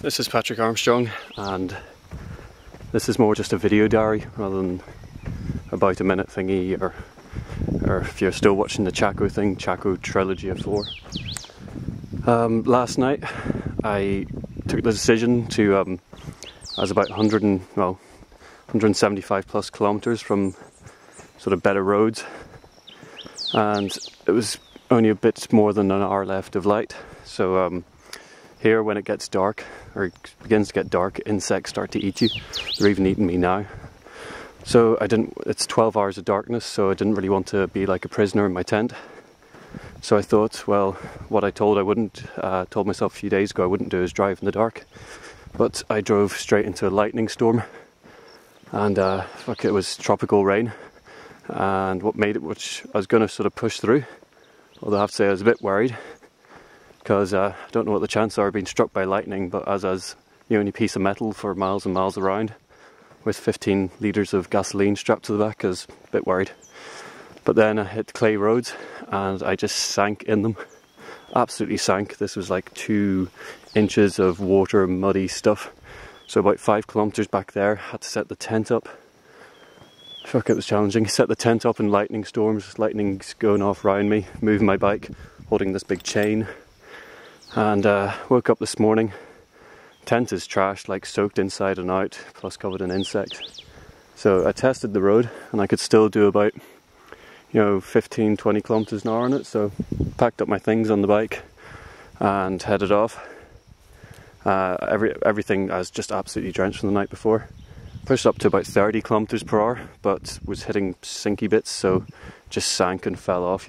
This is Patrick Armstrong, and this is more just a video diary rather than about a minute thingy, or if you're still watching the Chaco thing, Chaco Trilogy of 4. Last night I took the decision to, I was about 175 plus kilometers from sort of better roads, and it was only a bit more than an hour left of light. So here, when it gets dark, or it begins to get dark, insects start to eat you. They're even eating me now. So it's 12 hours of darkness, so I didn't really want to be like a prisoner in my tent. So I thought, well, what I told myself a few days ago I wouldn't do is drive in the dark. But I drove straight into a lightning storm, and it was tropical rain. And what made it, which I was going to sort of push through, although I have to say I was a bit worried, because I don't know what the chances are of being struck by lightning, but as the only piece of metal for miles and miles around, with 15 litres of gasoline strapped to the back, I was a bit worried. But then I hit clay roads and I just sank in them. Absolutely sank. This was like 2 inches of water, muddy stuff. So about 5 kilometres back there, had to set the tent up. Fuck, it was challenging. Set the tent up in lightning storms, lightning's going off around me, moving my bike, holding this big chain. And woke up this morning, tent is trashed, like soaked inside and out, plus covered in insects. So I tested the road and I could still do about 15-20 kilometers an hour on it. So packed up my things on the bike and headed off. Everything, I was just absolutely drenched from the night before. Pushed up to about 30 kilometers per hour, but was hitting sinky bits, so just sank and fell off,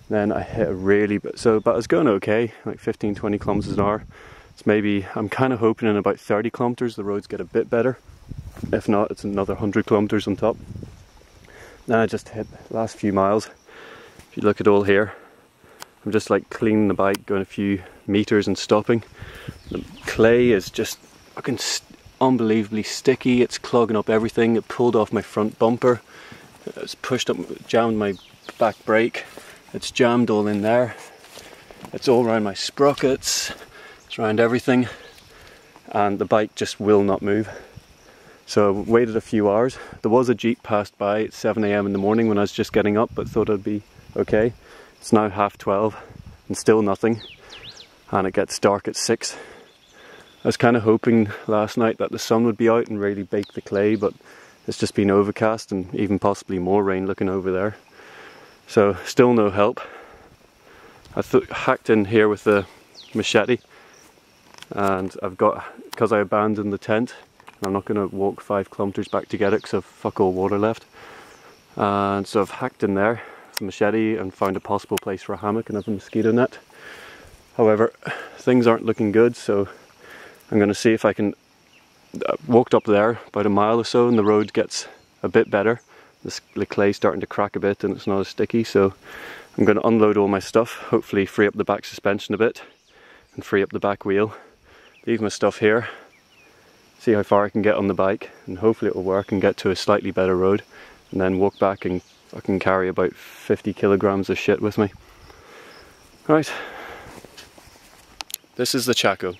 Then I hit but I was going okay, like 15-20 kilometers an hour. It's maybe, I'm kind of hoping in about 30 kilometers the roads get a bit better. If not, it's another 100 kilometers on top. Then I just hit the last few miles. If you look at all here, I'm just like cleaning the bike, going a few meters and stopping. The clay is just fucking unbelievably sticky. It's clogging up everything. It pulled off my front bumper. It's pushed up, jammed my back brake. It's jammed all in there. It's all around my sprockets. It's around everything. And the bike just will not move. So I waited a few hours. There was a Jeep passed by at 7 AM in the morning when I was just getting up, but thought I'd be okay. It's now 12:30 and still nothing. And it gets dark at 6. I was kind of hoping last night that the sun would be out and really bake the clay, but it's just been overcast and even possibly more rain looking over there. So still no help. I hacked in here with the machete, and because I abandoned the tent, I'm not going to walk 5 kilometers back to get it because I've fuck all water left. And so I've hacked in there with the machete and found a possible place for a hammock and have a mosquito net. However, things aren't looking good, so I'm going to see if I can. Walked up there about a mile or so and the road gets a bit better. The clay's starting to crack a bit and it's not as sticky, so I'm going to unload all my stuff, hopefully free up the back suspension a bit and free up the back wheel. Leave my stuff here, see how far I can get on the bike, and hopefully it will work and get to a slightly better road, and then walk back and I can carry about 50 kilograms of shit with me. Right, this is the Chaco.